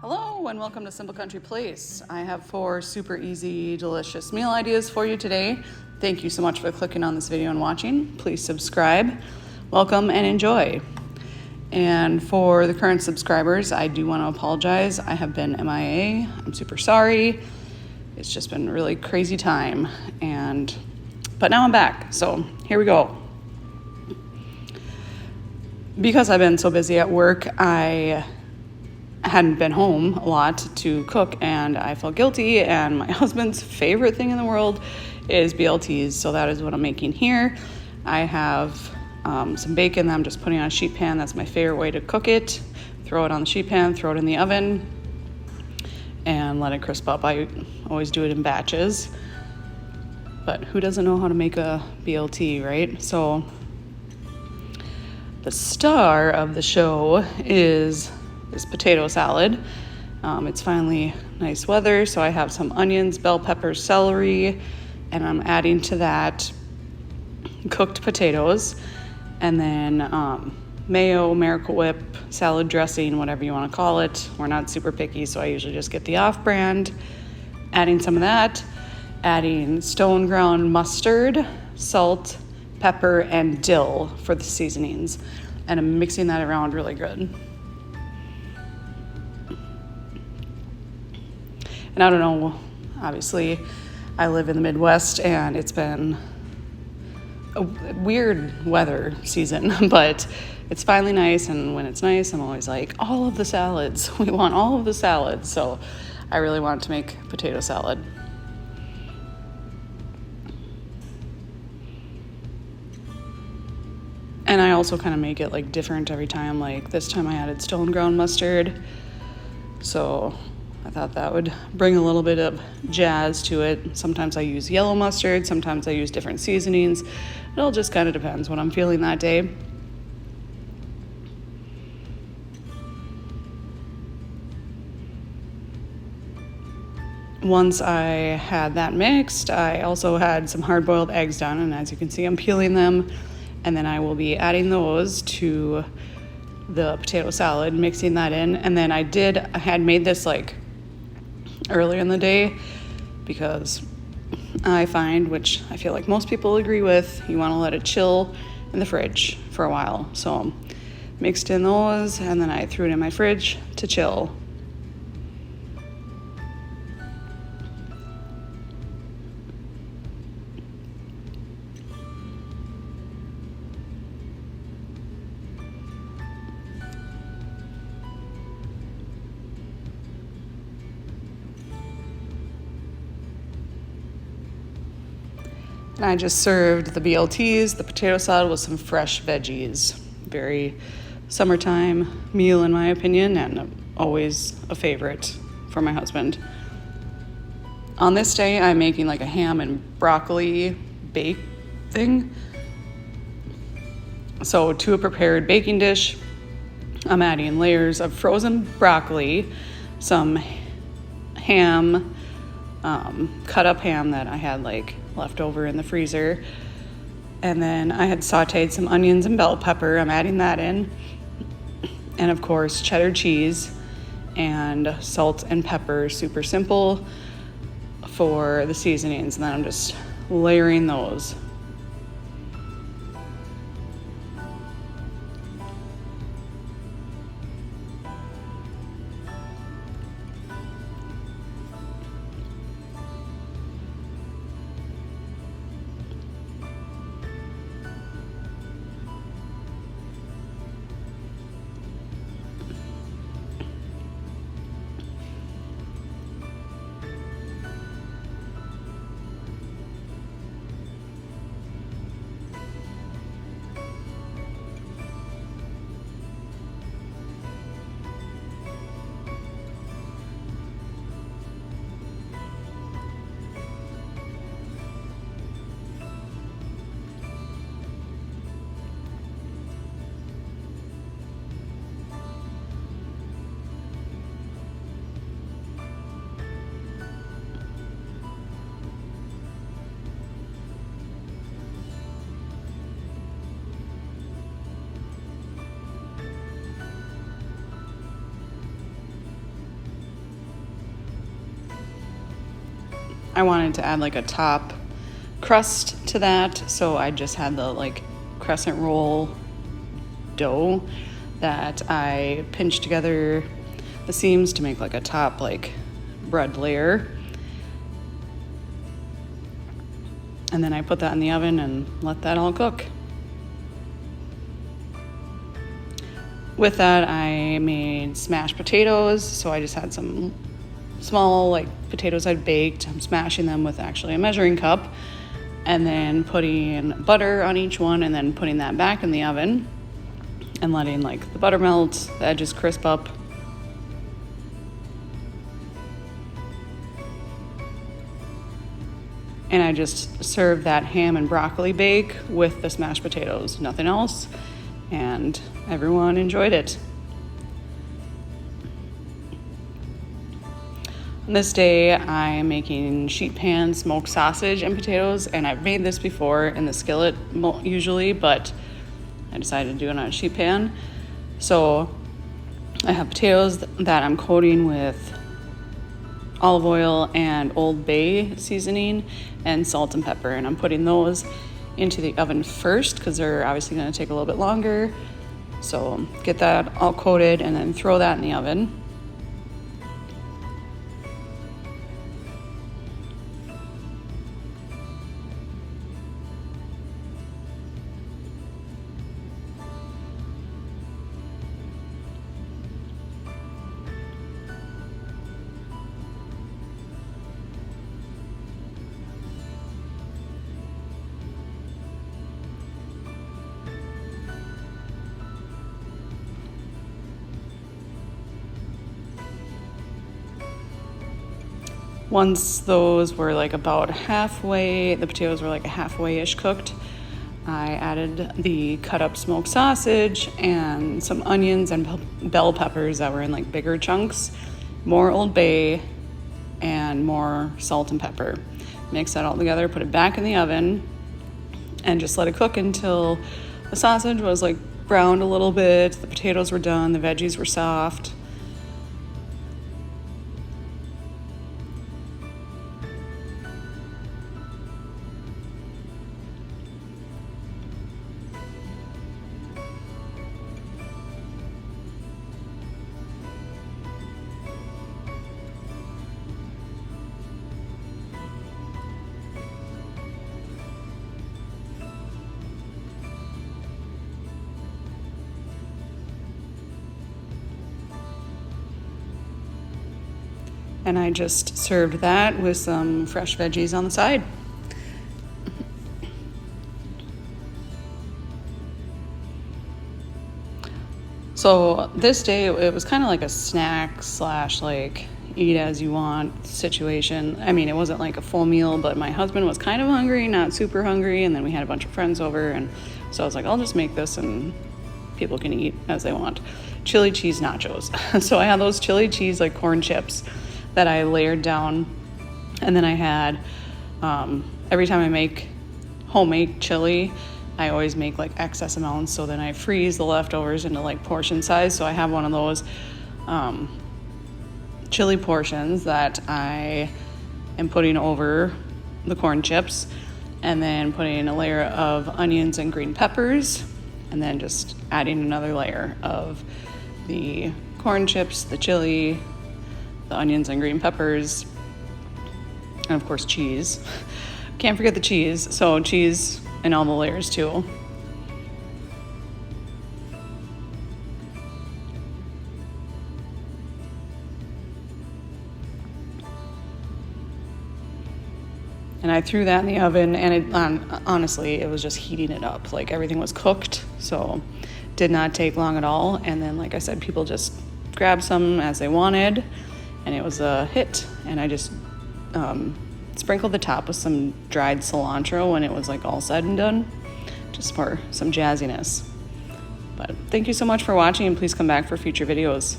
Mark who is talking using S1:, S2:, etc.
S1: Hello and welcome to Simple Country Place. I have 4 super easy, delicious meal ideas for you today. Thank you so much for clicking on this video and watching. Please subscribe, welcome, and enjoy. And for the current subscribers, I do want to apologize. I have been MIA. I'm super sorry. It's just been a really crazy time, but now I'm back. So here we go. Because I've been so busy at work, I hadn't been home a lot to cook, and I felt guilty, and my husband's favorite thing in the world is BLTs, so that is what I'm making here. I have some bacon that I'm just putting on a sheet pan. That's my favorite way to cook it. Throw it on the sheet pan, throw it in the oven, and let it crisp up. I always do it in batches, but who doesn't know how to make a BLT, right? So the star of the show is this potato salad. It's finally nice weather, so I have some onions, bell peppers, celery, and I'm adding to that cooked potatoes, and then mayo, Miracle Whip, salad dressing, whatever you want to call it. We're not super picky, so I usually just get the off-brand. Adding some of that, adding stone ground mustard, salt, pepper, and dill for the seasonings, and I'm mixing that around really good. And I don't know, obviously, I live in the Midwest, and it's been a weird weather season, but it's finally nice, and when it's nice, I'm always like, all of the salads. We want all of the salads, so I really wanted to make potato salad. And I also kind of make it like different every time. Like this time I added stone ground mustard, so I thought that would bring a little bit of jazz to it. Sometimes I use yellow mustard, sometimes I use different seasonings. It all just kind of depends what I'm feeling that day. Once I had that mixed, I also had some hard-boiled eggs done, and as you can see, I'm peeling them, and then I will be adding those to the potato salad, mixing that in. And then I had made this like earlier in the day, because I find, which I feel like most people agree with, you want to let it chill in the fridge for a while. So mixed in those, and then I threw it in my fridge to chill. And I just served the BLTs, the potato salad, with some fresh veggies. Very summertime meal in my opinion, and always a favorite for my husband. On this day, I'm making like a ham and broccoli bake thing. So to a prepared baking dish, I'm adding layers of frozen broccoli, some ham, cut up ham that I had like left over in the freezer, and then I had sauteed some onions and bell pepper. I'm adding that in, and of course cheddar cheese and salt and pepper, super simple for the seasonings, and then I'm just layering those. I wanted to add like a top crust to that, so I just had the like crescent roll dough that I pinched together the seams to make like a top like bread layer. And then I put that in the oven and let that all cook. With that, I made smashed potatoes. So I just had some small like potatoes I'd baked. I'm smashing them with actually a measuring cup, and then putting butter on each one, and then putting that back in the oven and letting like the butter melt, the edges crisp up. And I just served that ham and broccoli bake with the smashed potatoes, nothing else. And everyone enjoyed it. On this day, I'm making sheet pan smoked sausage and potatoes, and I've made this before in the skillet usually, but I decided to do it on a sheet pan. So I have potatoes that I'm coating with olive oil and Old Bay seasoning and salt and pepper, and I'm putting those into the oven first because they're obviously going to take a little bit longer. So get that all coated and then throw that in the oven. Once those were like about halfway, the potatoes were like a halfway-ish cooked, I added the cut up smoked sausage and some onions and bell peppers that were in like bigger chunks, more Old Bay, and more salt and pepper. Mix that all together, put it back in the oven, and just let it cook until the sausage was like browned a little bit, the potatoes were done, the veggies were soft. And I just served that with some fresh veggies on the side. So this day, it was kind of like a snack / like eat as you want situation. I mean, it wasn't like a full meal, but my husband was kind of hungry, not super hungry. And then we had a bunch of friends over. And so I was like, I'll just make this and people can eat as they want. Chili cheese nachos. So I had those chili cheese like corn chips that I layered down, and then I had every time I make homemade chili, I always make like excess amounts, so then I freeze the leftovers into like portion size. So I have one of those chili portions that I am putting over the corn chips, and then putting a layer of onions and green peppers, and then just adding another layer of the corn chips, the chili, the onions and green peppers, and of course cheese. Can't forget the cheese. So cheese in all the layers too. And I threw that in the oven, and honestly, it was just heating it up. Like everything was cooked, so did not take long at all. And then, like I said, people just grabbed some as they wanted, and it was a hit. And I just sprinkled the top with some dried cilantro when it was like all said and done, just for some jazziness. But thank you so much for watching, and please come back for future videos.